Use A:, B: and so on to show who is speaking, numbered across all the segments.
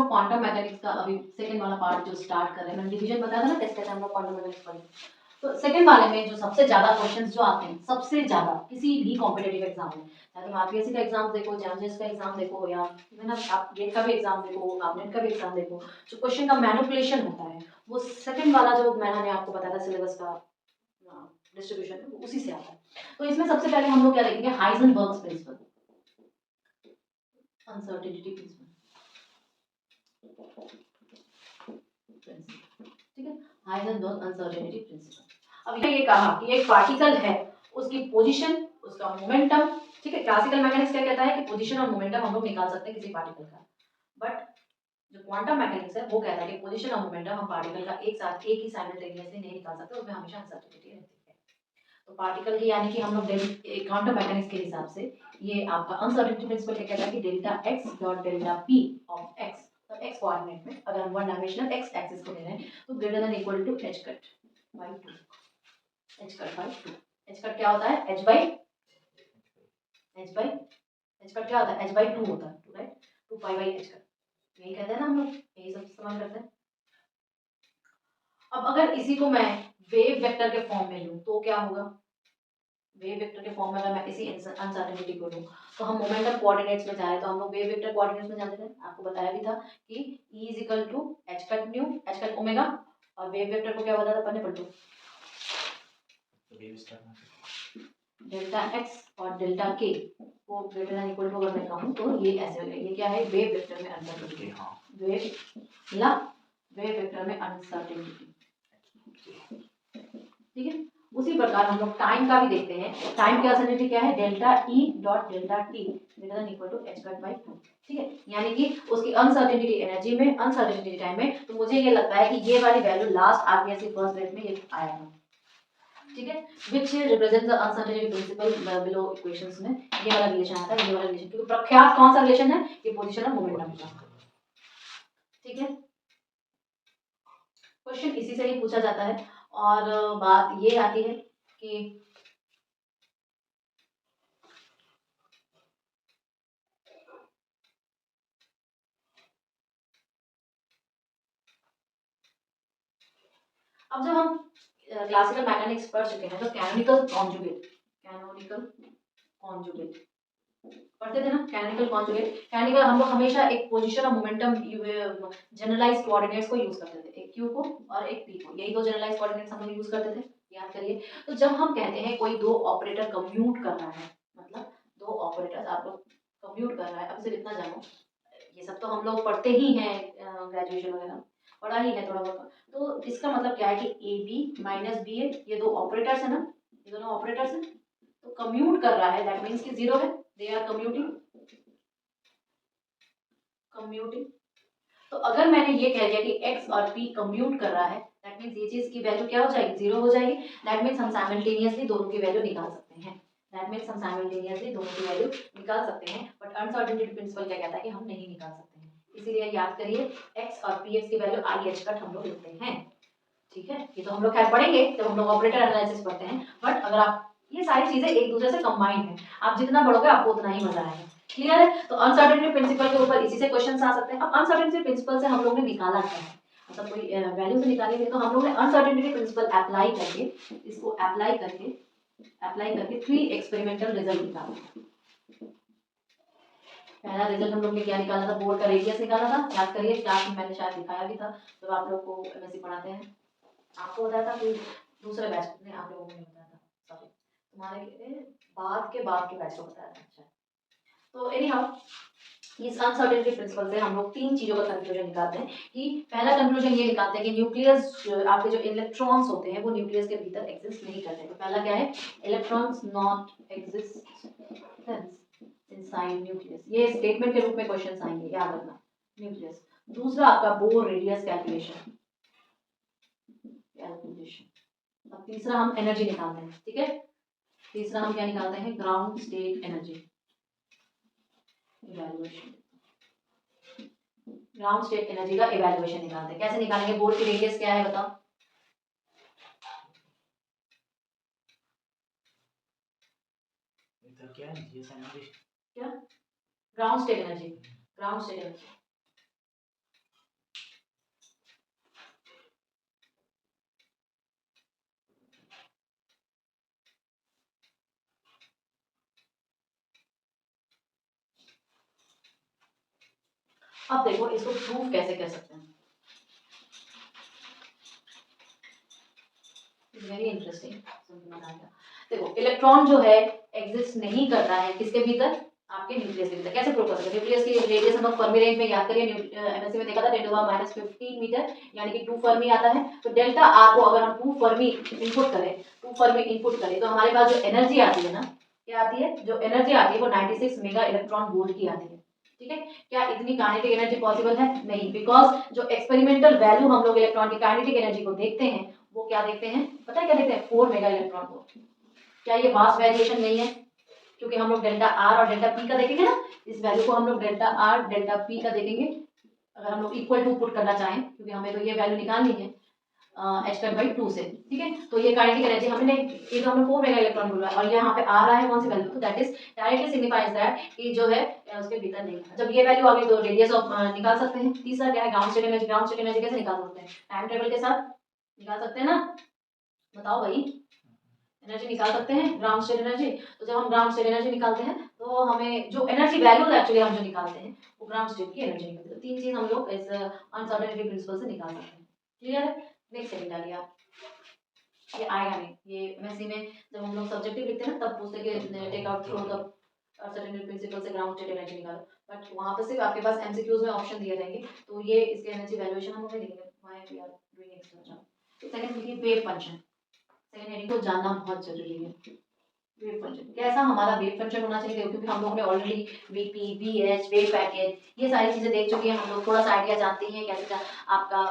A: Quantum mechanics का अभी second वाला पार्ट जो स्टार्ट कर रहे हैं, मैंने डिवीजन बताया था ना कैसे कैसे हम लोग क्वांटम मैकेनिक्स पढ़े। तो सेकंड वाले में जो सबसे ज्यादा क्वेश्चंस जो आते हैं, सबसे ज्यादा किसी भी कॉम्पिटेटिव एग्जाम में, चाहे तुम आरपीएससी का एग्जाम देखो, जेएमजेएस का एग्जाम देखो, या इवन आप गेट का भी एग्जाम देखो, आप नेट का भी एग्जाम देखो, जो क्वेश्चन का मैनिपुलेशन होता है वो सेकंड वाला जो मैंने आपको बताया था सिलेबस का डिस्ट्रीब्यूशन, उसी से आता है। तो इसमें सबसे पहले हम लोग क्या देखेंगे, हाइजेनबर्ग्स प्रिंसिपल, अनसर्टेनिटी प्रिंसिपल, ठीक है, हाइजेनबर्ग अनसर्टेनिटी प्रिंसिपल। अब ये कहा कि एक पार्टिकल है, उसकी पोजीशन, उसका मोमेंटम, ठीक है, क्लासिकल मैकेनिक्स क्या कहता है कि पोजीशन और मोमेंटम हम लोग निकाल सकते हैं किसी पार्टिकल का, बट जो क्वांटम मैकेनिक्स है वो कहता है कि पोजीशन और मोमेंटम हम पार्टिकल का एक साथ एक ही साइमल्टेनियसली नहीं निकाल सकते, उसमें हमेशा अनसर्टेनिटी रहती है। तो पार्टिकल की यानी कि हम लोग क्वांटम मैकेनिक्स के हिसाब से ये आपका अनसर्टेनिटी प्रिंसिपल क्या कहता है कि delta x dot delta p of x, तो x कोऑर्डिनेट में अगर हम वन डायमेंशनल x एक्सिस को ले रहे हैं तो greater than equal to h cut by 2, h cut by 2, h cut क्या होता है, h कट क्या होता है, h बाय 2 होता है, right, 2 pi by h cut, यही कहते हैं ना हम लोग, यही सब इस्तेमाल करते हैं। अब अगर इसी को मैं वेव वेक्टर के फॉर्म में लूं तो क्या होगा, वेव वेक्टर के फॉर्म में अगर मैं इसी अनसर्टेनिटी को लूं तो हम मोमेंटम कोऑर्डिनेट्स में जाए तो हम लोग वेव वेक्टर कोऑर्डिनेट्स में जानते थे, आपको बताया भी था कि E is equal to h cut nu, h cut omega, और वेव वेक्टर को क्या बताया था पढ़ने पढ़ो, डेल्टा x और डेल्टा k को ग्रेटर देन इक्वल टू अगर मैं कहूं तो ये ऐसे हो गया, ये क्या है, वेव वेक्टर में अनसर्टेनिटी, हाँ वेव ला वेव वेक्टर में अनसर्टेनिटी, ठीक है। उसी प्रकार हम लोग टाइम का भी देखते हैं, टाइम की अनसर्टेनिटी क्या है, delta E dot delta T greater than equal to h cut by 2, ठीक है, यानी कि उसकी अनसर्टेनिटी एनर्जी में, अनसर्टेनिटी टाइम में, तो मुझे ये लगता है कि ये वाली value last RPSC first grade में ये आया था, ठीक है, which represents the uncertainty principle below equations में ये वाला रिलेशन आता है, ये वाला रिलेशन, क्योंकि प्रख्यात कौन सा रिलेशन है, ये पोजीशन और मोमेंटम का, ठीक है, क्वेश्चन इसी से ही पूछा जाता है। और बात ये आती है कि अब जब हम क्लासिकल मैकेनिक्स पढ़ चुके हैं तो कैनोनिकल कॉन्जुगेट पढ़ते थे ना, कैनोनिकल हम लोग हमेशा एक पोजीशन और मोमेंटम जनरलाइज कोऑर्डिनेट्स को यूज करते थे, एक q को और एक p को, यही दो जनरलाइज कोऑर्डिनेट्स हम लोग यूज करते थे, याद करिए। तो जब हम कहते हैं कोई दो ऑपरेटर कम्यूट कर रहा है, मतलब दो ऑपरेटर्स आपको कम्यूट कर रहा है, अब सिर्फ इतना जानो, ये सब तो हम लोग पढ़ते ही हैं, ग्रेजुएशन वगैरह पढ़ा ही है थोड़ा बहुत, तो इसका मतलब क्या है कि ए बी माइनस बी ए, ये दो ऑपरेटर्स है ना, ये दोनों ऑपरेटर्स हैं, तो कम्यूट कर रहा है, दैट मीन्स कि जीरो है, दे आर कम्यूटिंग। तो अगर मैंने ये कह दिया कि x और p कम्यूट कर रहा है, दैट मीन्स ये चीज की वैल्यू क्या हो जाएगी, जीरो हो जाएगी, दैट मीन्स हम साइमल्टेनियसली दोनों की वैल्यू निकाल सकते हैं, बट अनसर्टेनिटी प्रिंसिपल क्या कहता है कि हम नहीं निकाल सकते हैं, इसीलिए याद करिए x और px की वैल्यू i h कट हम लोग लिखते हैं, ठीक है, ये तो हम लोग खैर पढ़ेंगे जब हम लोग ऑपरेटर एनालिसिस पढ़ते हैं, बट अगर आप ये सारी चीजें एक दूसरे से कंबाइंड है, आप जितना पढ़ोगे आपको उतना ही मजा आएगा, क्लियर है। तो अनसर्टेनिटी प्रिंसिपल के ऊपर इसी से क्वेश्चंस आ सकते हैं। अब अनसर्टेनिटी प्रिंसिपल से हम लोग ने निकाला क्या है, मतलब कोई वैल्यू से निकालेंगे तो हम लोग ने अनसर्टेनिटी प्रिंसिपल अप्लाई करके, इसको अप्लाई करके 3 एक्सपेरिमेंटल रिजल्ट निकाला। पहला रिजल्ट हम लोग ने क्या निकाला था, बोर्ड का रेडियस निकाला था, याद करिए क्लास में मैंने शायद दिखाया भी था जब आप लोग को एमएससी पढ़ाते हैं, आपको बताया था कि दूसरे बैच ने आप लोगों को नहीं बताया था, सॉरी तुम्हारे बाद के बैच को बताया था। अच्छा, तो एनी हाउ इस अनसर्टेनिटी प्रिंसिपल से हम लोग तीन चीजों का कंक्लूजन निकालते हैं कि पहला कंक्लूजन ये निकालते हैं कि न्यूक्लियस, आपके जो इलेक्ट्रॉन्स होते हैं वो न्यूक्लियस के भीतर एग्जिस्ट नहीं करते, तो पहला क्या है, electrons not existence inside nucleus, ये स्टेटमेंट के रूप में क्वेश्चंस आएंगे, याद रखना, न्यूक्लियस। दूसरा आपका बोर रेडियस कैलकुलेशन, अब तीसरा हम एनर्जी निकालते हैं, ठीक है, तीसरा हम क्या निकालते हैं, ground state energy evaluation, ground state energy का इवैल्यूएशन निकालते हैं, कैसे निकालेंगे, बोर्ड की रेडियस क्या है बताओ, क्या ग्राउंड स्टेट एनर्जी, अब देखो इसको प्रूव कैसे कर सकते हैं, वेरी इंटरेस्टिंग, समझ आ गया। देखो इलेक्ट्रॉन जो है एग्जिस्ट नहीं करता है किसके भीतर, आपके न्यूक्लियस के भीतर। कैसे प्रूव कर सकते हैं, न्यूक्लियस की रेडियस हम लोग फर्मी रेंज में याद करिए, एमएससी में देखा था 10⁻⁻15 मीटर यानी कि 2 फर्मी आता है। तो डेल्टा आर को अगर हम 2 फर्मी इनपुट करें तो हमारे पास जो एनर्जी आती है ना, क्या आती है, जो एनर्जी आती है वो 96 मेगा इलेक्ट्रॉन वोल्ट की आती है। ठीक है, क्या इतनी काइनेटिक एनर्जी पॉसिबल है? नहीं, बिकॉज जो एक्सपेरिमेंटल वैल्यू हम लोग इलेक्ट्रॉन की काइनेटिक एनर्जी को देखते हैं वो क्या देखते हैं, पता है क्या देखते हैं, 4 मेगा इलेक्ट्रॉन वोल्ट। क्या ये वास्ट वेरिएशन नहीं है? क्योंकि हम लोग डेल्टा आर और डेल्टा पी का देखेंगे ना, इस वैल्यू को हम लोग डेल्टा आर डेल्टा पी का देखेंगे अगर हम लोग इक्वल टू पुट करना चाहें, क्योंकि हमें तो ये वैल्यू निकालनी है h/2 से। ठीक है, तो ये काइनेटिक एनर्जी हमने, ये तो हमने 4 मेगा इलेक्ट्रॉन बोला और यहाँ पे आ रहा है कौन सी वैल्यू, तो that is directly signifies that कि जो है उसके भीतर नहीं है। जब ये वैल्यू आ गई तो रेडियस ऑफ निकाल सकते हैं। तीसरा क्या है, ground state energy. Ground state energy कैसे निकाल सकते हैं, टाइम टेबल के साथ निकाल सकते हैं ना, बताओ भाई, एनर्जी निकाल सकते हैं ग्राउंड स्टेट एनर्जी। तो जब हम ग्राउंड स्टेट एनर्जी निकालते हैं तो हमें जो एनर्जी वैल्यू एक्चुअली हम जो निकालते हैं वो ग्राउंड स्टेट की एनर्जी निकलती है। तो 3 चीज हम लोग इस अनसर्टेनिटी प्रिंसिपल से निकाल सकते हैं। क्लियर है? नेक्स्ट सेकंड डालिए आप, ये आएगा नहीं, ये एमएससी में जब हम लोग सब्जेक्टिव लिखते हैं ना तब पूछते हैं कि take out from the uncertainty principle से ग्राउंड स्टेट एनर्जी निकालो, बट वहां पर सिर्फ आपके पास एमसीक्यूज में ऑप्शन दिए रहेंगे। तो ये इसके एनर्जी वैल्यूएशन हम लोग लिखेंगे, why we are doing extra job. तो सेकंड लिखिए वेव फंक्शन। सेकंड हेडिंग को जानना बहुत जरूरी है। वेव फंक्शन कैसा हमारा वेव फंक्शन होना चाहिए, क्योंकि हम लोग ने already VP VH wave packet ये सारी चीजें देख चुके हैं, हम लोग थोड़ा सा आइडिया जानते हैं कैसे आपका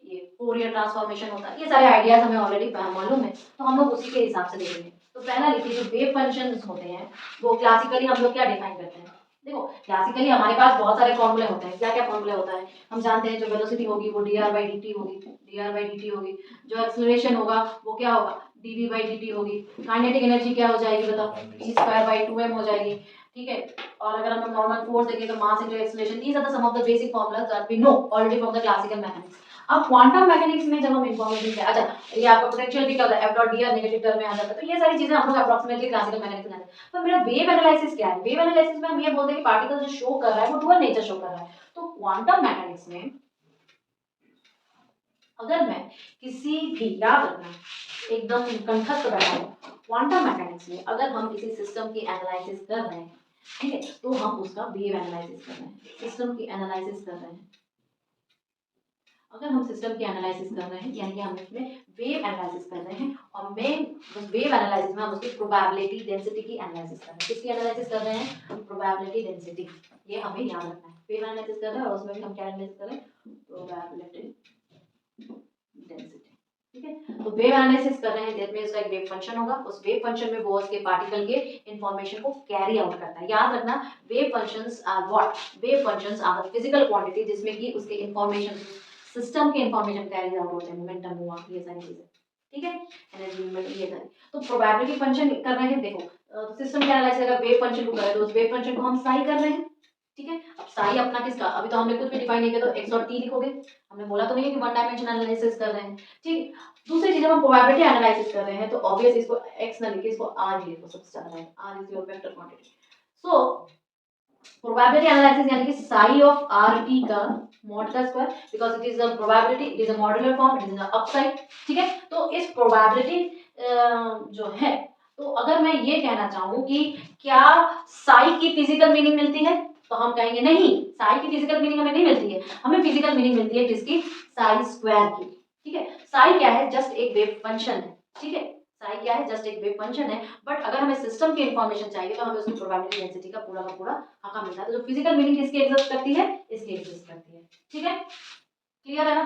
A: ये फोरियर ट्रांसफॉर्मेशन होता है, ये सारे आइडियाज हमें ऑलरेडी मालूम है, तो हम लोग उसी के हिसाब से देखेंगे। तो पहला लिखिए, जो वेव फंक्शंस होते हैं वो क्लासिकली हम लोग क्या डिफाइन करते हैं। देखो क्लासिकली हमारे पास बहुत सारे फॉर्मूले होते हैं। क्या क्या फॉर्मूले होता है, हम जानते हैं जो वेलोसिटी होगी वो dr/dt होगी, जो एक्सेलरेशन होगा वो क्या होगा, dv/dt होगी। काइनेटिक एनर्जी क्या हो जाएगी बताओ, e²/2m हो जाएगी। ठीक है, और अगर हम नॉर्मल फोर्स देखें तो mass into acceleration, these are the some of the basic formulas that we know already from the classical mathematics. अब क्वांटम मैकेनिक्स में जब हम इन्फॉर्मेशन से, अच्छा ये आपका पोटेंशियल भी क्या होता है, f.dr नेगेटिव टर्म में आ जाता है। तो ये सारी चीजें हम लोग अप्रोक्सीमेटली क्लासिकल मैकेनिक्स में आते हैं। तो मेरा वेव एनालिसिस क्या है, वेव एनालिसिस में हम ये बोलते हैं कि पार्टिकल जो शो कर रहा है वो डुअल नेचर शो कर रहा है। तो क्वांटम मैकेनिक्स में अगर मैं किसी भी, याद रखना एकदम कंठस्थ बैठा हूँ, क्वांटम मैकेनिक्स में अगर हम किसी सिस्टम की एनालिसिस कर रहे हैं, ठीक है, तो हम उसका वेव एनालिसिस कर रहे हैं, सिस्टम की एनालिसिस कर रहे हैं। अगर हम सिस्टम की एनालिसिस कर रहे हैं यानी कि हम इसमें वेव एनालिसिस कर रहे हैं, और मेन उस वेव एनालिसिस में हम उसकी प्रोबेबिलिटी डेंसिटी की एनालिसिस कर रहे हैं। किसकी एनालिसिस कर रहे हैं, प्रोबेबिलिटी डेंसिटी, ये हमें याद रखना है। वेव एनालिसिस कर रहे हैं और उसमें भी हम क्या एनालिसिस कर रहे हैं, प्रोबेबिलिटी डेंसिटी। ठीक है, तो वेव एनालिसिस कर रहे हैं, दैट मींस उसका एक वेव फंक्शन होगा, उस वेव फंक्शन में वो उसके पार्टिकल के इंफॉर्मेशन को कैरी आउट करता है। याद रखना, wave functions are what, wave functions are the physical quantity जिसमें कि उसके इंफॉर्मेशन, सिस्टम के इंफॉर्मेशन कैरी आउट होते हैं, मोमेंटम हुआ, ये सारी चीजें। ठीक है, एनर्जी मूवमेंट ये सारी। तो प्रोबेबिलिटी फंक्शन कर रहे हैं, देखो सिस्टम क्या एनालाइज करेगा, वेव फंक्शन को कर रहे हैं, तो उस वेव फंक्शन को हम साई कर रहे हैं। ठीक है, अब साई अपना किसका, अभी तो हमने कुछ भी डिफाइन नहीं किया, तो एक्स और टी लिखोगे, हमने बोला तो नहीं है कि वन डायमेंशन एनालिसिस कर रहे हैं। ठीक, दूसरी चीज हम प्रोबेबिलिटी एनालिसिस कर रहे हैं, तो ऑब्वियस इसको एक्स ना लिखिए, इसको आर लिखो, सबसे ज्यादा R is your vector quantity. So probability analysis यानी कि साई ऑफ आर टी का मॉड का square, because it is a probability, it is a modular form, it is a upside. ठीक है, तो इस प्रोबेबिलिटी जो है, तो अगर मैं ये कहना चाहूँ कि क्या साई की फिजिकल मीनिंग मिलती है, तो हम कहेंगे नहीं, साई की फिजिकल मीनिंग हमें नहीं मिलती है, हमें फिजिकल मीनिंग मिलती है किसकी, साई स्क्वायर की। ठीक है, साई क्या है, जस्ट एक वेव फंक्शन है। ठीक है, साई क्या है, जस्ट एक वेव फंक्शन है, बट अगर हमें सिस्टम की इंफॉर्मेशन चाहिए तो हमें उसकी प्रोबेबिलिटी डेंसिटी का पूरा हका मिलता है। तो जो फिजिकल मीनिंग किसकी एग्जिस्ट करती है, इसकी एग्जिस्ट करती है। ठीक है, क्लियर है ना?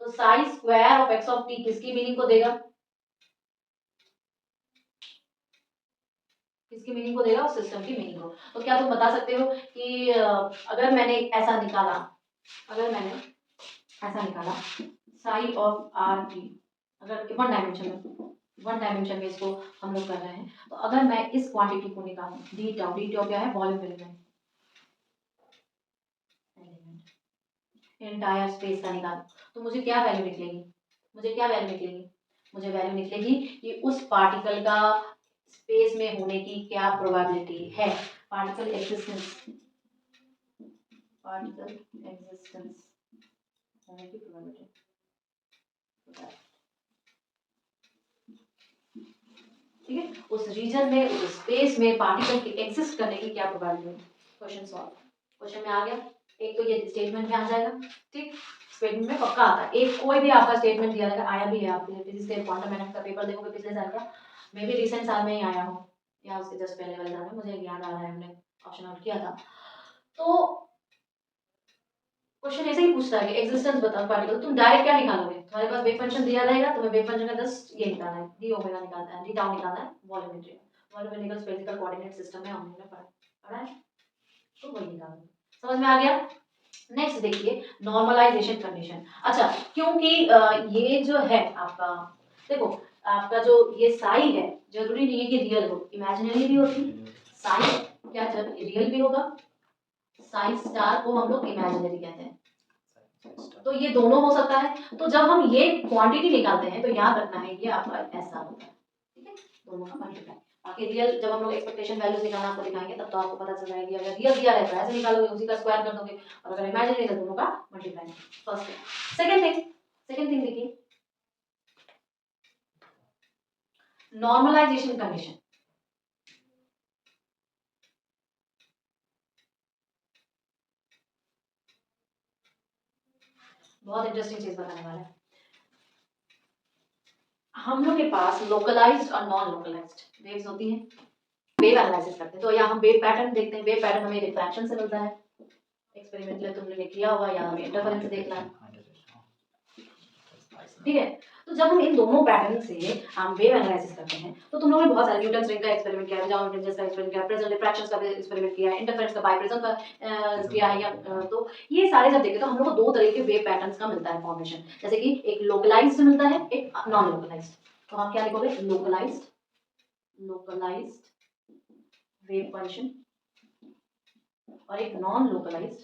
A: तो Sai square of x of T किसकी मीनिंग को देगा, किसकी मीनिंग को देगा, सिस्टम की मीनिंग को। तो क्या तुम बता सकते हो कि अगर मैंने ऐसा निकाला, अगर मैंने ऐसा निकाला साई ऑफ आर टी, अगर वन डायमेंशन में इसको हम लोग कर रहे हैं, तो अगर मैं इस क्वांटिटी को निकालूं, डी टाउ क्या है, वॉल्यूम एलिमेंट, एंटायर स्पेस का निकालूं, तो मुझे क्या वैल्यू निकलेगी, मुझे वैल्यू निकलेगी कि उस पार्टिकल का स्पेस में होने की क्या प्रोबेबिलिटी है, पार्टिकल एक्सिस्टेंस पार्टिकल एग्जिस्टेंस होने की प्रोबेबिलिटी। ठीक है, उस रीजन में, उस स्पेस में पार्टिकल के एग्जिस्ट करने की क्या प्रोबेबिलिटी है। क्वेश्चन सॉल्व, क्वेश्चन में आ गया। एक तो ये स्टेटमेंट में आ जाएगा, ठीक, स्टेटमेंट में पक्का आता है। एक कोई भी आपका स्टेटमेंट दिया रहेगा, आया भी है आपके लिए फिजिक्स के क्वांटम मैकेनिक्स का पेपर देखोगे पिछले साल का, मे भी रिसेंट साल में ही आया हो या उसके जस्ट पहले वाले साल में, मुझे याद आ रहा है, हमने ऑप्शन आउट किया था। तो क्वेश्चन ऐसे ही पूछता है कि एग्जिस्टेंस बताओ पार्टिकल, तुम डायरेक्ट क्या निकालोगे, तुम्हारे पास वेव फंक्शन दिया रहेगा, तुम्हें वेव फंक्शन का जस्ट ये निकालना है, डी ओमेगा निकालना है, डी टाउ निकालना है, वॉल्यूमेट्रिक वॉल्यूमेट्रिकल स्फेरिकल कोऑर्डिनेट सिस्टम में हमने पढ़ा है, तो वही निकालना। समझ में आ गया। नेक्स्ट देखिए नॉर्मलाइजेशन कंडीशन। अच्छा, क्योंकि ये जो है आपका, देखो आपका जो ये साई है, जरूरी नहीं है कि रियल हो, इमेजिनरी भी होती है। साई क्या जब रियल भी होगा, साई स्टार को हम लोग इमेजिनरी कहते हैं, तो ये दोनों हो सकता है। तो जब हम ये क्वांटिटी निकालते हैं तो याद रखना है ये आपका ऐसा होता है, ठीक है, दोनों का मल्टीप्लाई। बाकी रियल जब हम लोग एक्सपेक्टेशन वैल्यूज निकालना आपको दिखाएंगे तब तो आपको पता चल जाएगा, अगर रियल दिया रहता है ऐसे निकालोगे, उसी का स्क्वायर कर दोगे, और अगर इमेजिनरी है तो दोनों का multiply. First thing. Second thing देखिए नॉर्मलाइजेशन कंडीशन। बहुत इंटरेस्टिंग चीज बताने वाला है। हम लोग के पास लोकलाइज्ड और नॉन लोकलाइज्ड वेव्स होती हैं, वेव एनालिसिस करते हैं तो या हम वेव पैटर्न देखते हैं, वेव पैटर्न हमें रिफ्रैक्शन से मिलता है, एक्सपेरिमेंटली तुमने किया हुआ या हमें इंटरफेरेंस देखना है, ठीक है। तो जब हम इन दोनों पैटर्न से हम वेव एनालिसिस करते हैं तो तुम लोगों ने बहुत सारे न्यूटन रिंग का एक्सपेरिमेंट किया है, जाओ फ्रिंजेस का एक्सपेरिमेंट किया है, प्रिज्म डिफ्रैक्शंस का एक्सपेरिमेंट किया है, इंटरफेरेंस का बाइप्रिज्म का किया है, या तो ये सारे जब देखें तो हम लोग को दो तरह के वेव पैटर्न्स का मिलता है फॉर्मेशन, जैसे कि एक लोकलाइज्ड मिलता है, एक नॉन लोकलाइज्ड। तो आप क्या लिखोगे, लोकलाइज्ड वेव फंक्शन और एक नॉन लोकलाइज्ड।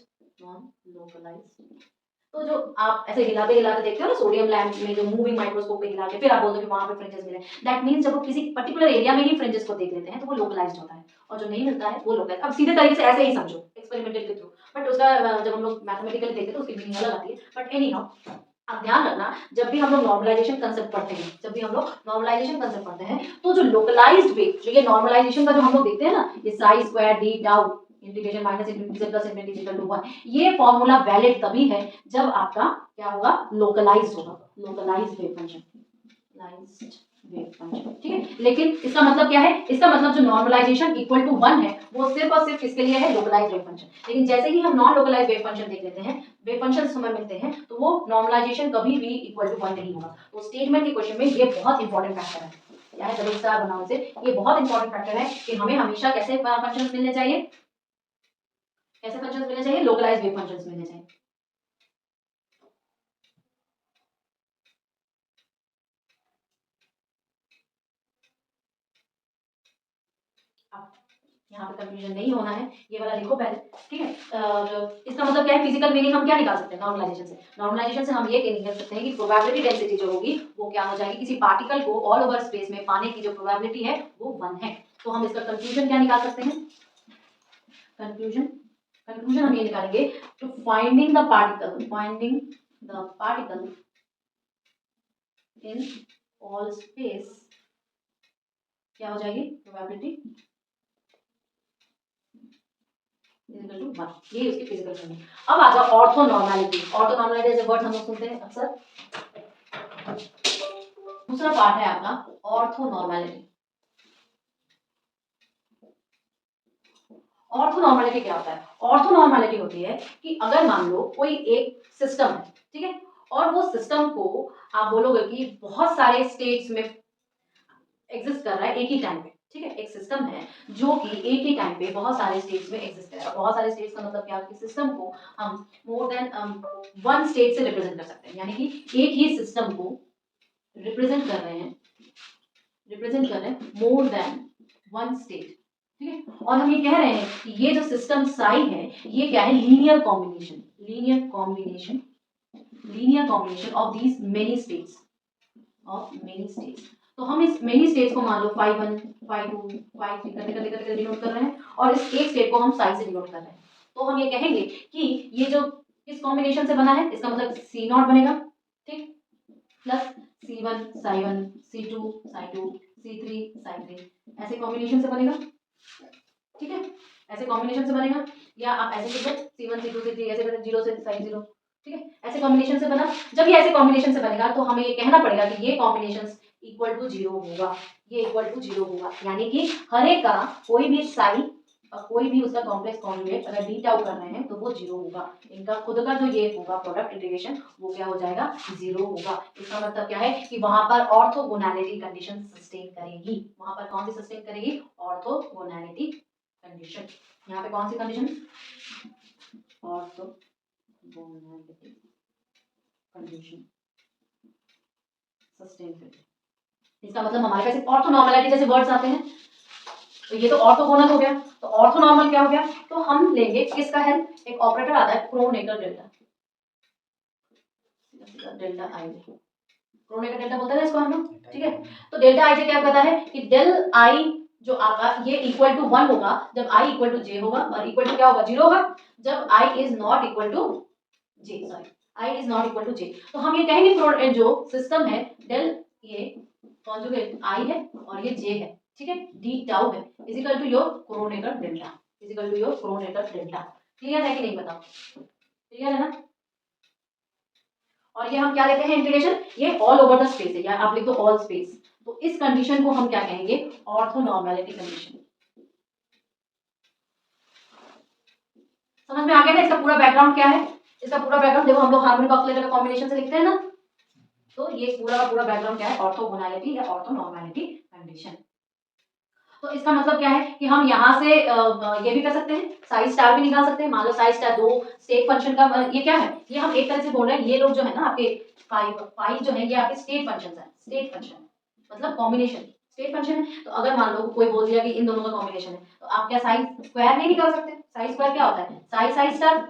A: तो जो आप ऐसे हिलाते हिलाते देखते हो ना सोडियम लैंप में, जो मूविंग माइक्रोस्कोप पे हिला के फिर आप बोलते हो कि वहां पे फ्रिंजेस मिले, दैट मींस जब वो किसी पर्टिकुलर एरिया में ही फ्रिंजेस को देख लेते हैं तो वो लोकलाइज्ड होता है, और जो नहीं मिलता है वो लोकलाइज्ड। अब सीधे तरीके से ऐसे ही समझो एक्सपेरिमेंटल के थ्रू, बट उसका जब हम लोग मैथमेटिकली देखते हैं तो उसकी मीनिंग अलग आती है। बट एनी हाउ अब ध्यान रखना, जब भी हम लोग नॉर्मलाइजेशन कंसेप्ट पढ़ते हैं, तो जो लोकलाइज्ड वेव, जो ये नॉर्मलाइजेशन का जो हम लोग देखते हैं ना, ये psi square D tau integration minus integration plus integration to 1, ये फॉर्मूला वैलिड तभी है जब आपका क्या होगा, लोकलाइज्ड होगा, लोकलाइज्ड वेव फंक्शन, ठीक है। लेकिन इसका मतलब क्या है, इसका मतलब जो नॉर्मलाइजेशन इक्वल टू 1 है वो सिर्फ और सिर्फ किसके लिए है, लोकलाइज्ड वेव फंक्शन। लेकिन जैसे ही हम नॉन लोकलाइज्ड वेव फंक्शन देख लेते हैं, वेव फंक्शंस हमें मिलते हैं, तो वो नॉर्मलाइजेशन कभी भी इक्वल टू 1 नहीं होगा। तो स्टेटमेंट के क्वेश्चन में ये बहुत इंपॉर्टेंट फैक्टर है, क्या है, डबल स्टार बनाओ से, ये बहुत इंपॉर्टेंट फैक्टर है कि हमें हमेशा कैसे फंक्शंस मिलने चाहिए, कैसे फंक्शंस मिलने चाहिए, लोकलाइज्ड वेव फंक्शंस मिलने चाहिए। यहाँ पे कंफ्यूजन नहीं होना है, ये वाला लिखो पहले, ठीक है। और इसका मतलब क्या है, फिजिकल मीनिंग हम क्या निकाल सकते हैं नॉर्मलाइजेशन से, हम ये निकाल सकते हैं कि प्रोबेबिलिटी डेंसिटी जो होगी वो क्या हो जाएगी, किसी पार्टिकल को ऑल ओवर स्पेस में पाने की जो प्रोबेबिलिटी है वो 1 है। तो हम इसका कंक्लूजन क्या निकाल सकते हैं, कंक्लूजन हम ये निकालेंगे, to finding the particle in all space क्या हो जाएगी, प्रोबेबिलिटी इक्वल टू 1, ये उसकी फिजिकल मीनिंग। अब आ जाओ ऑर्थोनॉर्मैलिटी। ऑर्थोनॉर्मैलिटी एज अ वर्ड हम लोग सुनते हैं अक्सर। दूसरा पार्ट है आपका ऑर्थोनॉर्मैलिटी। ऑर्थोनॉर्मैलिटी क्या होता है, ऑर्थोनॉर्मैलिटी होती है कि अगर मान लो कोई एक सिस्टम है, ठीक है, और वो सिस्टम को आप बोलोगे कि बहुत सारे स्टेट्स में एग्जिस्ट कर रहा है एक ही टाइम पे, ठीक है, एक सिस्टम है जो कि एक ही टाइम पे बहुत सारे स्टेट्स में एग्जिस्ट कर रहा है। बहुत सारे स्टेट्स का मतलब क्या, कि सिस्टम को हम मोर देन 1 स्टेट से रिप्रेजेंट कर सकते हैं, यानी कि एक ही सिस्टम को रिप्रेजेंट कर रहे हैं मोर देन 1 स्टेट, ठीक है। और हम ये कह रहे हैं कि ये जो सिस्टम साई है ये क्या है, linear combination of these many states, तो हम इस मेनी स्टेट्स को मान लो phi 1 phi 2 phi 3 करते करते डिनोट कर रहे हैं, और इस एक स्टेट को हम साई से डिनोट कर रहे हैं। तो हम ये कहेंगे कि ये जो किस कॉम्बिनेशन से बना है, इसका मतलब C0 बनेगा, ठीक, plus C1 psi1 C2 psi2 C3 psi3, ऐसे कॉम्बिनेशन से बनेगा, ठीक है, ऐसे कॉम्बिनेशन से बनेगा, या आप ऐसे लिख दो C1 C2 C3 ऐसे करके 0 से psi 0, ठीक है, ऐसे कॉम्बिनेशन से बना। जब ये ऐसे कॉम्बिनेशन से बनेगा तो हमें ये कहना पड़ेगा कि ये कॉम्बिनेशन इक्वल टू 0 होगा, ये इक्वल टू 0 होगा, यानी कि हर एक का कोई भी साई और कोई भी उसका कॉम्प्लेक्स कॉन्जुगेट अगर डी टाउ कर रहे हैं तो वो 0 होगा, इनका खुद का जो ये होगा प्रोडक्ट इंटीग्रेशन वो क्या हो जाएगा, 0 होगा। इसका मतलब क्या है कि वहां पर ऑर्थोगोनैलिटी कंडीशन सस्टेन करेगी, वहां पर कौन सी सस्टेन करेगी, ऑर्थोगोनैलिटी कंडीशन। यहाँ पे कौन सी कंडीशन, ऑर्थोगोनैलिटी कंडीशन सस्टेन करेगी। इसका मतलब हमारे पास ऑर्थोनॉर्मलिटी जैसे वर्ड्स आते हैं, तो ये तो ऑर्थोगोनल हो गया, तो ऑर्थोनॉर्मल क्या हो गया, तो हम लेंगे किसका हेल्प, एक ऑपरेटर आता है क्रोनेकर डेल्टा, डेल्टा आई, क्रोनेकर डेल्टा बोलते हैं इसको हम लोग, ठीक है। तो डेल्टा आई जे क्या कहता है कि डेल आई जो आपका ये इक्वल टू 1 होगा जब आई इक्वल टू जे होगा, और इक्वल टू क्या होगा, 0 होगा जब I is not equal to J, sorry I is not equal to J. तो हम ये कहेंगे जो सिस्टम है डेल ये कॉन्जुगेट आई है और ये जे है, ठीक है, डी टाउ है equal to your Kronecker delta, equal to your Kronecker delta. Clear है कि नहीं, बताओ, क्लियर है ना। और ये हम क्या लेते हैं इंटीग्रेशन, ये ऑल ओवर द स्पेस है, या आप लिख दो ऑल स्पेस। तो इस कंडीशन को हम क्या कहेंगे, ऑर्थोनॉर्मलिटी कंडीशन। समझ में आ गया ना, इसका पूरा बैकग्राउंड क्या है, इसका पूरा बैकग्राउंड देखो, हम लोग हार्मोनिक ऑसिलेटर का कॉम्बिनेशन से लिखते हैं ना, तो ये पूरा का पूरा बैकग्राउंड क्या है, ऑर्थोगोनैलिटी या ऑर्थोनॉर्मलिटी कंडीशन। तो इसका मतलब क्या है कि हम यहाँ से ये भी कर सकते हैं, साई स्टार भी निकाल सकते हैं। मान लो साई स्टार दो स्टेट फंक्शन का ये क्या है, ये हम एक तरह से बोल रहे हैं, ये लोग जो है ना आपके फाइव जो है ये आपके स्टेट फंक्शन है, स्टेट फंक्शन मतलब कॉम्बिनेशन स्टेट फंक्शन है। तो अगर मान लो कोई बोल दिया कि इन दोनों का कॉम्बिनेशन है, तो आप क्या साई स्क्वायर नहीं निकाल सकते, साई स्क्वायर क्या होता है, साई साई स्टार,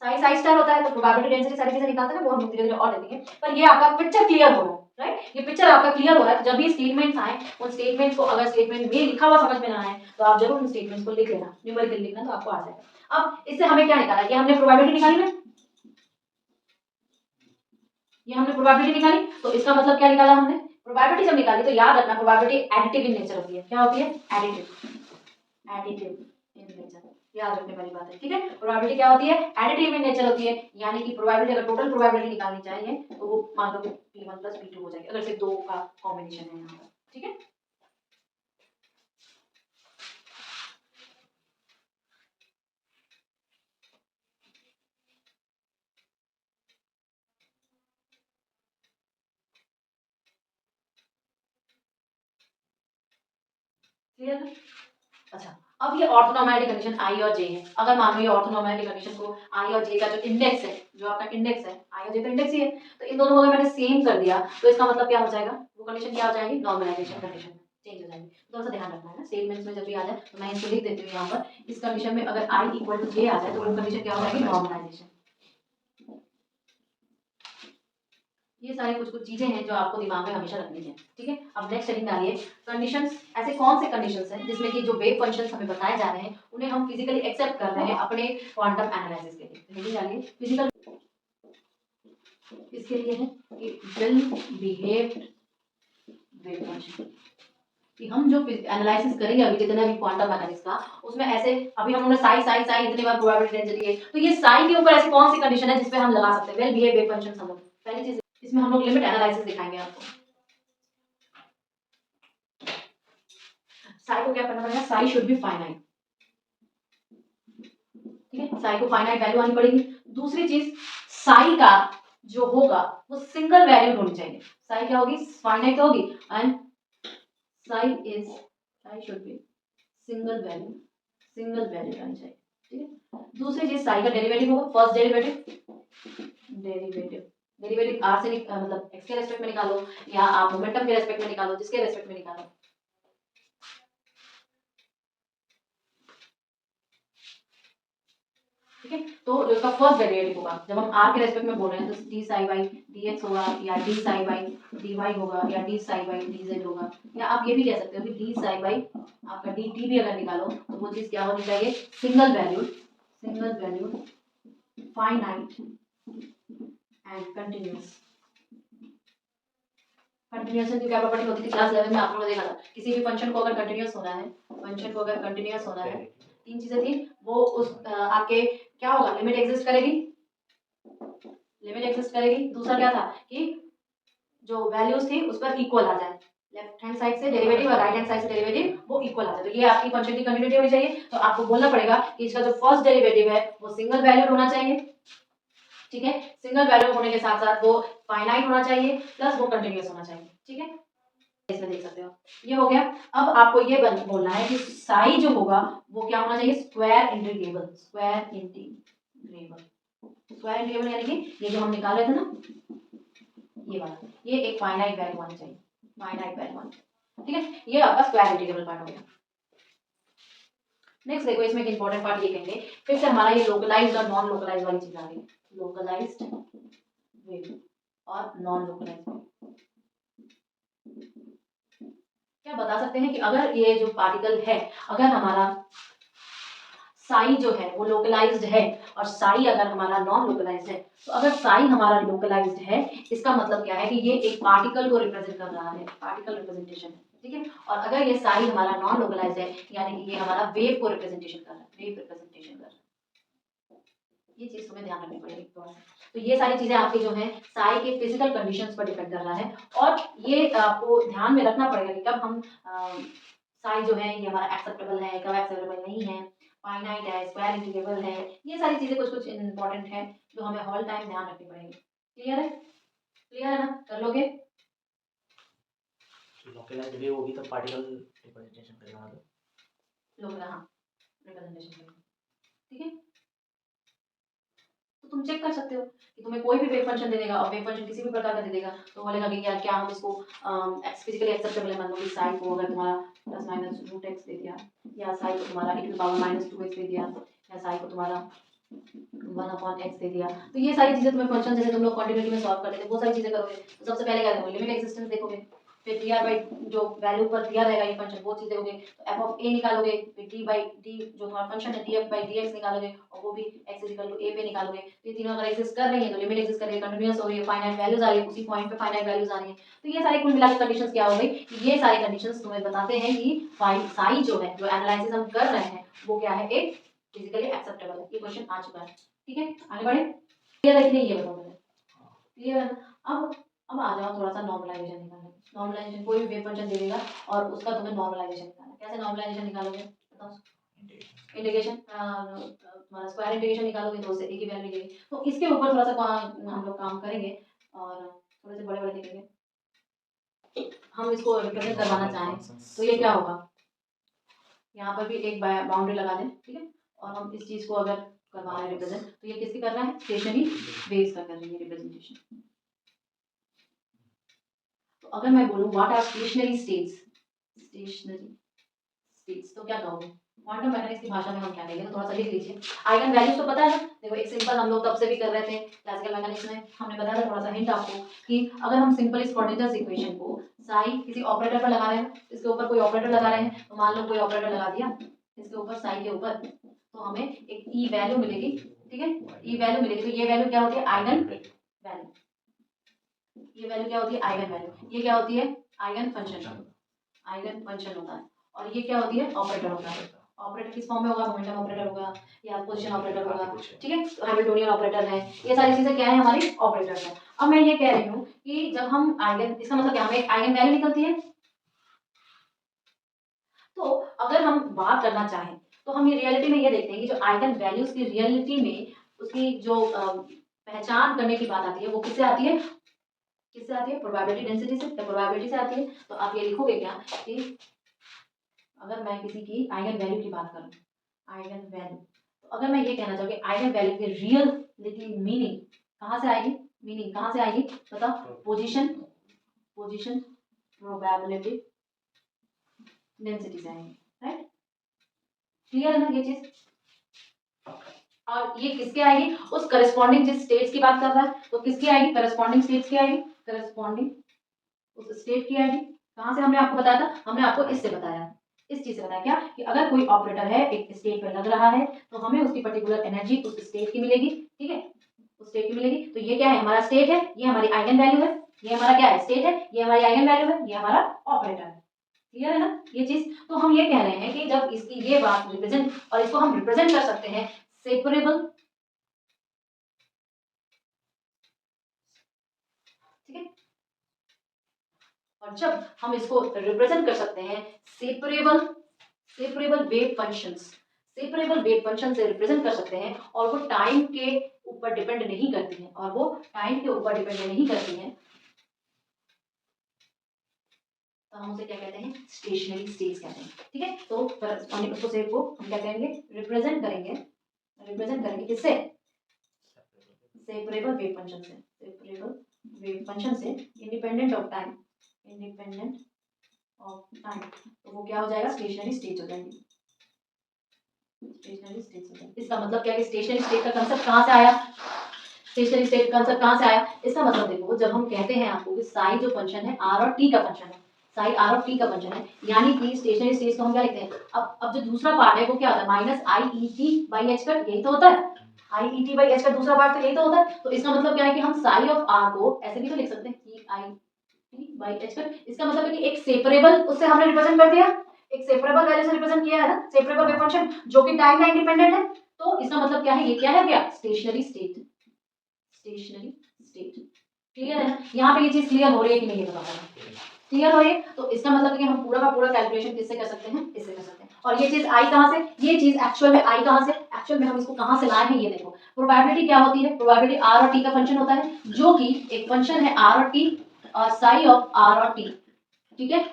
A: साई स्टार होता है। तो प्रोबेबिलिटी डेंसिटी सारी चीजें निकालते हैं ना, वो हम धीरे धीरे और देखेंगे, पर ये आपका पिक्चर क्लियर हो रहा है, राइट, ये पिक्चर आपका क्लियर हो रहा है। तो जब भी स्टेटमेंट्स आए उन स्टेटमेंट्स को अगर स्टेटमेंट में लिखा हुआ समझ में ना आए तो आप जरूर उन स्टेटमेंट्स को लिख लेना, न्यूमेरिकल लिखना, तो आपको आ जाएगा। अब इससे हमें क्या निकाला, ये हमने प्रोबेबिलिटी निकाली ना, ये हमने प्रोबेबिलिटी निकाली, तो इसका मतलब क्या निकाला हमने, प्रोबेबिलिटी जब निकाली तो याद रखना प्रोबेबिलिटी एडिटिव इन नेचर होती है, क्या होती है, एडिटिव, एडिटिव इन नेचर, याद रखने वाली बात है, ठीक है। प्रोबेबिलिटी क्या होती है, एडिटिव इन नेचर होती है, यानी कि प्रोबेबिलिटी अगर टोटल प्रोबेबिलिटी निकालनी चाहिए तो वो मान लो कि P1 + P2 हो जाएगी, अगर सिर्फ दो का कॉम्बिनेशन है यहाँ पर, ठीक है। क्लियर है। अच्छा, अब ये ऑर्थोनॉर्मलिटी कंडीशन आई और जे है। अगर मान लो ये ऑर्थोनॉर्मलिटी कंडीशन को आई और जे का जो इंडेक्स है, जो आपका इंडेक्स है, आई और जे तो इंडेक्स ही है, तो इन दोनों को अगर मैंने सेम कर दिया तो इसका मतलब क्या हो जाएगा, वो कंडीशन क्या हो जाएगी, नॉर्मलाइजेशन कंडीशन में चेंज हो जाएगी। तो थोड़ा सा ध्यान रखना है ना, स्टेटमेंट्स में जब भी आ जाए तो मैं इसको लिख देती हूँ यहाँ पर, इस कंडीशन में अगर आई इक्वल टू जे आ जाए तो वो कंडीशन क्या हो जाएगी, नॉर्मलाइजेशन। ये सारी कुछ कुछ चीजें हैं जो आपको दिमाग में हमेशा रखनी है, ठीक है। अब नेक्स्ट हेडिंग डालिए कंडीशंस। ऐसे कौन से कंडीशंस हैं जिसमें कि जो वेव फंक्शंस हमें बताए जा रहे हैं उन्हें हम फिजिकली एक्सेप्ट कर रहे हैं अपने क्वांटम एनालिसिस के लिए। हेडिंग डालिए फिजिकल, इसके लिए है कि वेल बिहेव्ड वेव फंक्शन, कि हम जो एनालिसिस करेंगे अभी जितना भी क्वांटम मैकेनिक्स का, उसमें ऐसे अभी हमने साई साई साई इतनी बार प्रोबेबिलिटी डेंसिटी है, तो ये साई के ऊपर ऐसी कौन सी कंडीशन है जिसपे हम लगा सकते हैं वेल बिहेव्ड वेव फंक्शन। हम लोग पहली चीज इसमें हम लोग लिमिट एनालिसिस दिखाएंगे आपको। साई को क्या करना पड़ेगा, साई शुड बी फाइनाइट, ठीक है, साई को फाइनाइट वैल्यू आनी पड़ेगी। दूसरी चीज साई का जो होगा वो सिंगल वैल्यू होनी चाहिए, साई क्या होगी, फाइनाइट होगी, and Sai should be single value, single value आनी चाहिए, ठीक है। दूसरी चीज साई का डेरिवेटिव होगा, फर्स्ट डेरिवेटिव आर से मतलब एक्स के रेस्पेक्ट में निकालो या आप मोमेंटम के रेस्पेक्ट में निकालो, जिसके रेस्पेक्ट में निकालो, ठीक है। तो जो इसका फर्स्ट डेरिवेटिव होगा जब हम r के रेस्पेक्ट में बोल रहे हैं तो d psi by dx होगा, या d psi by dy होगा, या d psi by dz होगा, या आप ये भी कह सकते हो कि d psi by आपका dt भी अगर निकालो तो वो चीज क्या होनी चाहिए, single single value, finite and continuous. Continuation की क्या प्रॉपर्टी होती थी क्लास 11 में आप लोगों ने देखा था। किसी भी फंक्शन को अगर कंटिन्यूअस होना है, फंक्शन को अगर कंटिन्यूअस होना है, तीन चीजें थी। वो उस आपके क्या होगा, लिमिट एग्जिस्ट करेगी, लिमिट एग्जिस्ट करेगी। दूसरा क्या था कि जो वैल्यूज थी उस पर इक्वल आ जाए, लेफ्ट हैंड साइड से डेरिवेटिव और राइट हैंड साइड से डेरिवेटिव वो इक्वल आ जाए। तो ये आपकी फंक्शन की कंटिन्यूटी होनी चाहिए। तो आपको बोलना पड़ेगा कि इसका जो फर्स्ट डेरिवेटिव है वो सिंगल वैल्यूड होना चाहिए, ठीक है। सिंगल वैल्यू होने के साथ साथ वो फाइनाइट होना चाहिए, प्लस वो कंटिन्यूअस होना चाहिए, ठीक है। इसमें देख सकते हो ये हो गया। अब आपको ये बोलना है कि साई जो होगा वो क्या होना चाहिए, square integrable. Square integrable, square integrable यानी कि ये जो हम निकाल रहे थे ना, ये वाला, ये एक फाइनाइट वैल्यू होनी चाहिए, फाइनाइट वैल्यू होनी, ठीक है। ये आपका स्क्वायर इंटीग्रेबल पार्ट हो गया। नेक्स्ट देखो, इसमें एक इंपॉर्टेंट पार्ट ये कहेंगे, फिर से हमारा ये लोकलाइज्ड और नॉन लोकलाइज्ड वाली चीज आ गई। लोकलाइज्ड वेव और नॉन लोकलाइज्ड वेव। क्या बता सकते हैं कि अगर ये जो पार्टिकल है, अगर हमारा साई जो है वो लोकलाइज्ड है और साई अगर हमारा नॉन लोकलाइज्ड है, तो अगर साई हमारा लोकलाइज्ड है इसका मतलब क्या है कि ये एक पार्टिकल को रिप्रेजेंट कर रहा है, पार्टिकल रिप्रेजेंटेशन है, ठीक है। और अगर ये साई हमारा नॉन लोकलाइज्ड है यानी कि ये हमारा वेव को रिप्रेजेंटेशन कर रहा है, वेव रिप्रेजेंटेशन कर रहा है। ये चीज तुम्हें ध्यान रखनी पड़ेगी थोड़ा सा। तो ये सारी चीजें आपकी जो है साई के फिजिकल कंडीशंस पर डिपेंड कर रहा है। और ये आपको ध्यान में रखना पड़ेगा कि कब हम साई जो है ये हमारा एक्सेप्टेबल है, कब एक्सेप्टेबल नहीं है, फाइनाइट है, स्क्वायर इंटीग्रेबल है। ये सारी चीजें कुछ कुछ इंपॉर्टेंट है जो हमें ऑल टाइम ध्यान रखनी पड़ेगी। क्लियर है, क्लियर है ना, कर लोगे।
B: लोकलाइज्ड वेव होगी तो पार्टिकल रिप्रेजेंटेशन करेगा, मतलब
A: लोकल, हाँ रिप्रेजेंटेशन करेगा, ठीक है। तो तुम चेक कर सकते हो कि तुम्हें कोई भी वेव फंक्शन दे देगा और वेव फंक्शन किसी भी प्रकार का दे देगा तो बोलेगा कि यार क्या हम इसको फिजिकली एक्सेप्टेबल है। मान लो कि साई को अगर तुम्हारा प्लस माइनस रूट एक्स दे दिया, या साई को तुम्हारा e to power minus 2x दे दिया, या साई को तुम्हारा 1/x दे दिया, तो ये सारी चीजें तुम्हें फंक्शन जैसे तुम लोग क्वांटिटी में सॉल्व करते थे वो सारी चीजें करोगे। तो सबसे पहले क्या देखोगे, लिमिट एक्सिस्टेंस देखोगे, फिर dr बाई जो वैल्यू पर दिया रहेगा ये फंक्शन वो चीज देखोगे। तो f ऑफ a निकालोगे, फिर d बाई d जो तुम्हारा फंक्शन है df बाई dx निकालोगे और वो भी x इक्वल टू a पे निकालोगे। तो ये तीनों अगर एग्जिस्ट कर रही है तो लिमिट एग्जिस्ट कर रही है, कंटीन्यूअस हो रही है, फाइनाइट वैल्यूज आ रही है, उसी पॉइंट पे फाइनाइट वैल्यूज आ रही है। तो ये सारी कुल मिला के कंडीशंस क्या हो गई, ये सारी कंडीशंस तुम्हें बताते हैं कि साई जो है, जो एनालिसिस हम कर रहे हैं वो क्या है, एक फिजिकली एक्सेप्टेबल है। ये क्वेश्चन आ चुका है, ठीक है। आगे बढ़े, क्लियर है कि नहीं ये बताओ मुझे, क्लियर है ना। अब आ जाओ थोड़ा सा नॉर्मलाइजेशन निकालने। नॉर्मलाइजेशन कोई भी वेव फंक्शन दे देगा और उसका तुम्हें नॉर्मलाइजेशन निकालना है। कैसे नॉर्मलाइजेशन निकालोगे बताओ, इंटीग्रेशन तुम्हारा स्क्वायर इंटीग्रेशन निकालोगे तो उससे एक ही वैल्यू मिलेगी। तो इसके ऊपर थोड़ा सा हम लोग काम करेंगे और थोड़े से बड़े बड़े देखेंगे। हम इसको रिप्रेजेंट करवाना चाहें तो ये क्या होगा, यहाँ पर भी एक बाउंड्री लगा दें, ठीक है। और हम इस चीज को अगर करवा रहे हैं रिप्रेजेंट, तो ये किसकी कर रहा है, स्टेशनरी वेव्स का कर रही है रिप्रेजेंटेशन। तो अगर मैं बोलूं what are stationary states, stationary states, तो क्या कहूंगी, क्वांटम मैकेनिक्स की भाषा में हम क्या कहेंगे, तो थोड़ा सा लिख लीजिए। आइगन वैल्यूज तो पता है ना, देखो एक सिंपल हम लोग तब से भी कर रहे थे क्लासिकल मैकेनिक्स में, हमने बताया था थोड़ा सा हिंट आपको कि अगर हम सिंपल स्क्वाड्रेचर इक्वेशन को साई किसी ऑपरेटर पर लगा रहे हैं, इसके ऊपर कोई ऑपरेटर लगा रहे हैं, तो मान लो कोई ऑपरेटर लगा दिया इसके ऊपर साई के ऊपर, तो हमें एक ई वैल्यू मिलेगी, ठीक है। ई वैल्यू मिलेगी, तो ये वैल्यू क्या होती है, आइगन वैल्यू। ये वैल्यू क्या होती है, आइगन वैल्यू। ये क्या होती है, आइगन फंक्शन, आइगन फंक्शन होता है। और ये क्या होती है, ऑपरेटर होता है। ऑपरेटर किस फॉर्म में होगा, मोमेंटम ऑपरेटर होगा या पोजीशन ऑपरेटर होगा, ठीक है। तो हैमिल्टोनियन ऑपरेटर है, ये सारी चीजें क्या है, हमारी ऑपरेटर्स है। अब मैं ये कह रही हूँ कि जब हम आइगन, इसका मतलब क्या, हमें एक आइगन वैल्यू निकलती है। तो अगर हम बात करना चाहें तो हम ये रियलिटी में ये देखते हैं कि जो आइगन वैल्यूज की रियलिटी में उसकी जो पहचान करने की बात आती है वो किससे आती है, किससे आती है, प्रोबेबिलिटी डेंसिटी से, प्रोबेबिलिटी से आती है। तो आप ये लिखोगे क्या कि अगर मैं किसी की आइगन वैल्यू की बात करूं, आइगन वैल्यू, तो अगर मैं ये कहना चाहूँ कि आइगन वैल्यू की रियलिटी मीनिंग कहाँ से आएगी, मीनिंग कहाँ से आएगी बताओ, पोजीशन, पोजीशन प्रोबेबिलिटी डेंसिटी से आएगी, राइट। क्लियर है ना ये चीज। और ये किसके आएगी, उस करस्पॉन्डिंग जिस स्टेट्स की बात कर रहा है, तो किसकी आएगी, करस्पॉन्डिंग स्टेट्स की आएगी, करस्पॉन्डिंग उस स्टेट की आएगी। कहाँ से हमने आपको बताया था, हमने आपको इससे बताया, इस चीज से बताया क्या कि अगर कोई ऑपरेटर है एक स्टेट पे लग रहा है तो हमें उसकी पर्टिकुलर एनर्जी उस स्टेट की मिलेगी, ठीक है, उस स्टेट की मिलेगी। तो ये क्या है, हमारा स्टेट है, ये हमारी आइगन वैल्यू है, ये हमारा क्या है, स्टेट है, ये हमारी आइगन वैल्यू है, ये हमारा ऑपरेटर है। क्लियर है ना ये चीज। तो हम ये कह रहे हैं कि जब इसकी ये बात रिप्रेजेंट, और इसको हम रिप्रेजेंट कर सकते हैं सेपरेबल, ठीक है, और जब हम इसको रिप्रेजेंट कर सकते हैं separable wave functions, separable wave function से रिप्रेजेंट कर सकते हैं, और वो टाइम के ऊपर डिपेंड नहीं करती हैं, और वो टाइम के ऊपर डिपेंड नहीं करती हैं, तो हम उसे क्या कहते हैं, स्टेशनरी स्टेट्स कहते हैं, ठीक है। तो उसको सेव को हम क्या कहेंगे, रिप्रेजेंट करेंगे किससे, सेपरेबल वेव फंक्शन से, सेपरेबल वेव फंक्शन से independent of time, independent of time, तो वो क्या हो जाएगा, स्टेशनरी स्टेट हो जाएंगी, स्टेशनरी स्टेट हो जाएंगी। इसका मतलब क्या है कि स्टेशनरी स्टेट का कंसेप्ट कहाँ से आया, स्टेशनरी स्टेट कंसेप्ट कहाँ से आया, इसका मतलब देखो, जब हम कहते हैं आपको कि साई जो फंक्शन है आर और टी का फंक्शन है, साई आर और टी का फंक्शन है, यानी कि स्टेशनरी स्टेट को हम क्या लिखते हैं, अब जो दूसरा पार्ट है वो क्या होता है, minus I E T by H cut, यही तो होता है, आई ई टी बाई एच का दूसरा पार्ट तो यही तो होता है। तो इसका मतलब क्या है कि हम साई ऑफ आर को ऐसे भी तो लिख सकते हैं कि I T by H cut, इसका मतलब है कि एक सेपरेबल उससे हमने रिप्रेजेंट कर दिया, एक सेपरेबल वैल्यू से रिप्रेजेंट किया है ना, सेपरेबल वेव फंक्शन जो कि टाइम का इंडिपेंडेंट है। तो इसका मतलब क्या है, ये क्या है, क्या stationery state, stationery state. Clear है ना, यहाँ पे ये चीज क्लियर हो रही है कि नहीं ये बताओ, क्लियर हो रही है। तो इसका मतलब है कि हम पूरा का पूरा कैलकुलेशन किससे कर सकते हैं, इससे कर सकते हैं। और ये चीज आई कहाँ से, ये चीज एक्चुअल में आई कहाँ से, एक्चुअल में हम इसको कहाँ से लाए हैं, ये देखो। प्रोबेबिलिटी क्या होती है, प्रोबेबिलिटी आर और टी का फंक्शन होता है, जो कि एक फंक्शन है आर और टी, और साई ऑफ आर और टी, ठीक है,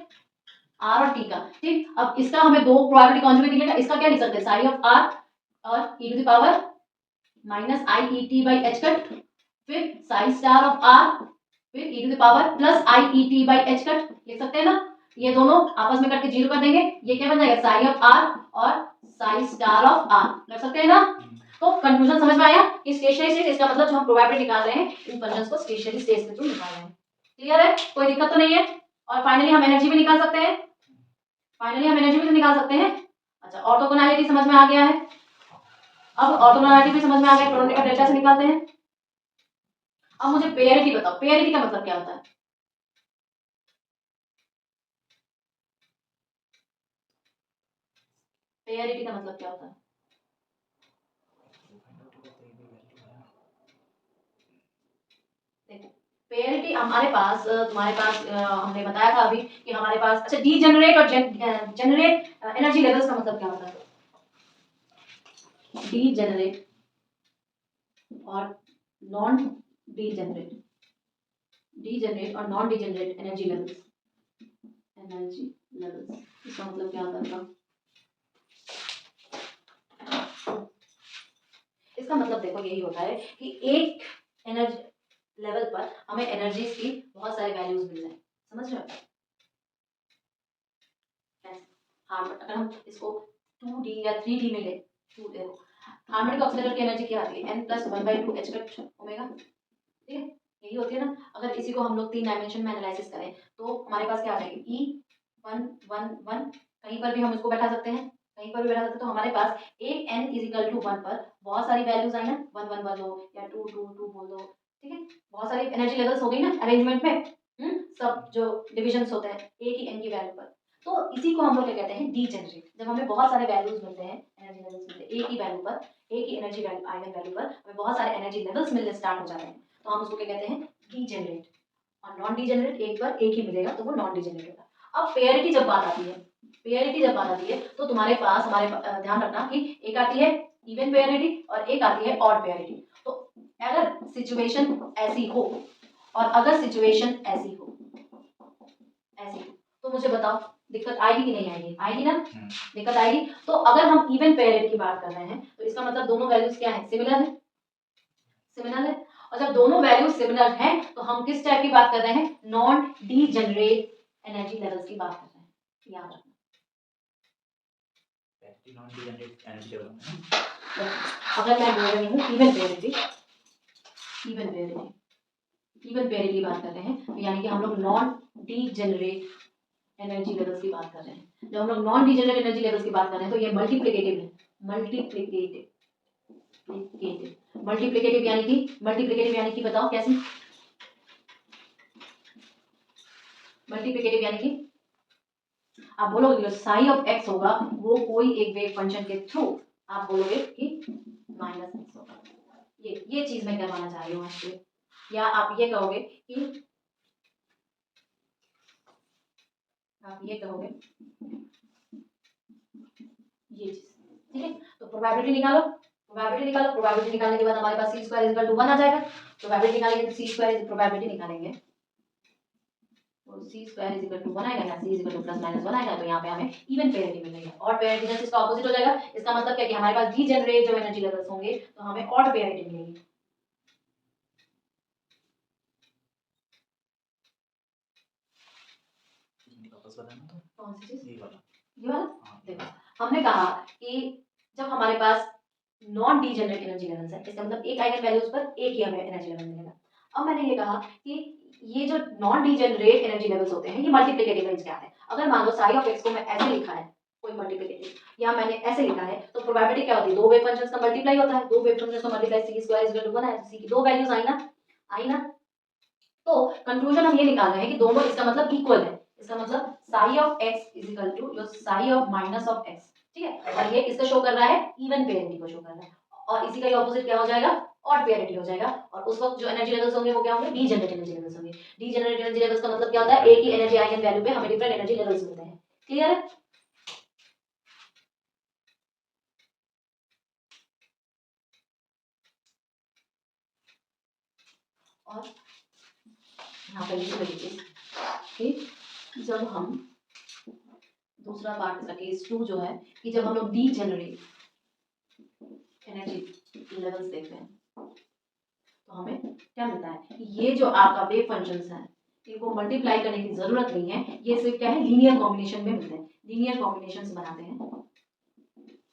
A: आर और टी का, ठीक। अब इसका हमें दो प्रोबेबिलिटी कॉन्जुगेट निकलेगा, इसका क्या लिख सकते हैं, साई ऑफ आर और E to the power minus I E T by H cut, फिर साई स्टार ऑफ आर, फिर E to the power plus I E T by H cut, लिख सकते हैं ना। ये दोनों आपस में कट के जीरो कर देंगे, ये क्या बन जाएगा, साई ऑफ आर और साई स्टार ऑफ आर, कर सकते हैं ना। तो कंक्लूजन समझ में आया कि स्टेशनरी स्टेट, इसका मतलब जो हम प्रोबेबिलिटी निकाल रहे हैं इन फंक्शंस को स्टेशनरी स्टेट के थ्रू निकाल रहे हैं। क्लियर है, कोई दिक्कत तो नहीं है। और फाइनली हम एनर्जी भी निकाल सकते हैं, फाइनली हम एनर्जी भी तो निकाल सकते हैं। अच्छा, ऑर्थोगोनैलिटी समझ में आ गया है, अब ऑर्थोगोनैलिटी भी समझ में आ गया, क्रोनोमेट्रिक का डेल्टा से निकालते हैं। अब मुझे पेयरिटी बताओ, पेयरिटी का मतलब क्या होता है, पेयरिटी का मतलब क्या होता है, देखो पेयरिटी हमारे पास, तुम्हारे पास हमने बताया था अभी कि हमारे पास, अच्छा डीजेनरेट और जनरेट एनर्जी लेवल्स का मतलब क्या होता है, डीजेनरेट और नॉन डीजेनरेट, डीजेनरेट और non degenerate energy levels, energy levels, इसका मतलब क्या होता है, इसका मतलब देखो यही होता है कि एक एनर्जी लेवल पर हमें एनर्जीज की बहुत सारे वैल्यूज मिल जाए, समझ रहे हो, हाँ अगर हम इसको 2D या 3D में ले, देखो हार्मोनिक ऑक्सीलेटर की एनर्जी क्या आती है, n plus 1/2 h cut omega, ठीक है, यही होती है ना। अगर इसी को हम लोग 3 डायमेंशन में एनालिसिस करें तो हमारे पास क्या आ जाएगी, E111, कहीं पर भी हम इसको बैठा सकते हैं, कहीं पर भी बैठा सकते हैं। तो हमारे पास एक n इजिकल टू 1 पर बहुत सारी वैल्यूज आई ना, 1 बोल दो या 2 बोल दो, ठीक है, बहुत सारी एनर्जी लेवल्स हो गई ना अरेंजमेंट में, सब जो डिविजन्स होते हैं एक ही n की वैल्यू पर। तो इसी को हम लोग क्या कहते हैं, डीजेनरेट। जब हमें बहुत सारे वैल्यूज मिलते हैं, एनर्जी लेवल्स मिलते हैं एक ही वैल्यू पर, एक ही एनर्जी वैल्यू आइगन वैल्यू पर हमें बहुत सारे एनर्जी लेवल्स मिलने स्टार्ट हो जाते हैं, तो हम उसको क्या कहते हैं, डीजेनरेट। और नॉन डीजेनरेट एक पर एक ही मिलेगा तो वो नॉन डीजेनरेट होगा। अब पेयरिटी जब बात आती है, पेयरिटी जब बात आती है तो तुम्हारे पास ध्यान रखना कि एक आती है इवन पेयरिटी और एक आती है ऑड पेयरिटी। तो अगर सिचुएशन ऐसी हो और अगर सिचुएशन ऐसी हो तो मुझे बताओ दिक्कत आएगी कि नहीं आएगी, आएगी ना, दिक्कत आएगी। तो अगर हम इवन पेयरिटी की बात कर रहे हैं तो इसका मतलब दोनों वैल्यूज क्या है, सिमिलर है, सिमिलर है। और जब दोनों वैल्यूज सिमिलर हैं तो हम किस टाइप की बात कर रहे हैं, नॉन डीजेनरेट एनर्जी लेवल्स की बात कर रहे हैं, याद रखना।
B: नॉन डीजेनरेट एनर्जी लेवल,
A: अगर मैं बोल रही हूँ इवन पेयरिटी, इवन पेयरिटी, इवन पेयरिटी की बात कर रहे हैं, तो यानी कि हम लोग नॉन डीजेनरेट एनर्जी लेवल्स की बात कर रहे हैं, जब हम लोग नॉन डीजेनरेट एनर्जी लेवल्स की बात कर रहे हैं तो ये मल्टीप्लिकेटिव है, मल्टीप्लिकेटिव मल्टीप्लिकेटिव यानी कि बताओ कैसे? मल्टीप्लिकेटिव यानी कि आप बोलोगे जो साई ऑफ एक्स होगा वो कोई एक वेव फंक्शन के थ्रू आप बोलोगे कि माइनस एक्स होगा। ये चीज मैं करवाना चाह रही हूँ आपसे, या आप ये कहोगे कि ये चीज, ठीक है। तो प्रोबेबिलिटी निकालो, प्रोबेबिलिटी निकालने के बाद हमारे पास सी स्क्वायर इक्वल टू 1 आ जाएगा। प्रोबेबिलिटी निकालेंगे तो सी स्क्वायर प्रोबेबिलिटी निकालेंगे तो C square is equal to 1 आएगा, या C is equal to plus minus 1 आएगा। तो यहाँ पे हमें इवन पेरिटी मिल रही है। ऑड पेरिटी जैसे इसका ऑपोजिट हो जाएगा। इसका मतलब क्या कि हमारे पास डीजेनरेट जो एनर्जी लेवल्स होंगे तो हमें ऑड पेरिटी मिलेगी।
B: वापस बताना तो
A: कौन सी चीज?
B: ये वाला।
A: ये वाला
B: हाँ,
A: देखो हमने कहा कि जब हमारे पास नॉन डीजेनरेट एनर्जी लेवल्स है इसका मतलब एक आइगन वैल्यूज पर एक ही हमें एनर्जी लेवल मिलेगा। अब मैंने ये कहा कि ये जो नॉन डीजेनरेट एनर्जी लेवल्स होते हैं ये मल्टीप्लिकेटिव रेंज क्या है। अगर मान लो साई ऑफ एक्स को मैं ऐसे लिखा है कोई मल्टीप्लिकेटिव, या मैंने ऐसे लिखा है तो प्रोबेबिलिटी क्या होती है? दो वेव फंक्शंस का मल्टीप्लाई होता है, दो वेव फंक्शंस का multiply C square is equal to 1 है, सी की दो वैल्यूज आई ना। तो कंक्लूजन हम ये निकाल रहे हैं कि दोनों इसका मतलब इक्वल है। इसका मतलब psi of X is equal to your psi of minus of X, ठीक है। और ये किसका शो कर रहा है? इवन पेरिटी को शो कर रहा है। और इसी का ऑपोजिट क्या हो जाएगा? ऑड पेरिटी हो जाएगा। और उस वक्त जो एनर्जी लेवल्स होंगे वो क्या होंगे? डीजेनरेट एनर्जी लेवल्स होंगे। डीजेनरेट एनर्जी लेवल्स का मतलब क्या होता है? एक ही एनर्जी आइगन वैल्यू पे हमें डिफरेंट एनर्जी लेवल्स मिलते हैं। क्लियर है? और यहाँ पर लिख लीजिए कि जब हम दूसरा पार्ट इसका केस 2 जो है कि जब हम लोग डीजेनरेट एनर्जी लेवल्स देखते हैं तो हमें क्या मिलता है कि ये जो आपका वेव फंक्शंस हैं इनको मल्टीप्लाई करने की जरूरत नहीं है। ये सिर्फ क्या है? लीनियर कॉम्बिनेशन में मिलते हैं। लीनियर कॉम्बिनेशंस बनाते हैं,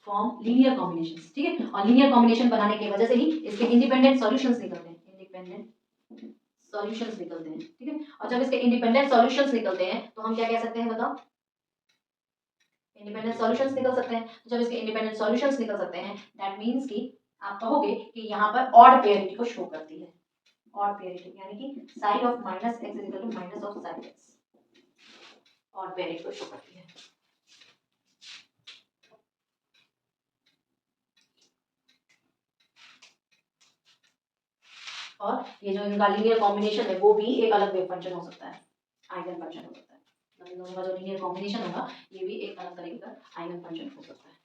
A: फॉर्म लीनियर कॉम्बिनेशंस, ठीक है। और लीनियर कॉम्बिनेशन बनाने की वजह से ही इसके इंडिपेंडेंट सॉल्यूशंस निकलते हैं, इंडिपेंडेंट सॉल्यूशंस निकलते हैं, ठीक है। और जब इसके इंडिपेंडेंट सॉल्यूशंस निकलते हैं तो हम क्या कह सकते हैं बताओ? इंडिपेंडेंट सॉल्यूशंस निकल सकते हैं। तो जब इसके इंडिपेंडेंट सॉल्यूशंस निकल सकते हैं दैट मींस कि आप कहोगे कि यहाँ पर ऑड पेरिटी को शो करती है। ऑड पेरिटी यानी कि sine of minus X is equal to minus of sine X, odd parity को शो करती है। और ये जो इनका लीनियर कॉम्बिनेशन है वो भी एक अलग वेव फंक्शन हो सकता है, आइगन फंक्शन हो सकता है। इन दोनों का जो लीनियर कॉम्बिनेशन होगा ये भी एक अलग तरीके का आइगन फंक्शन हो सकता है।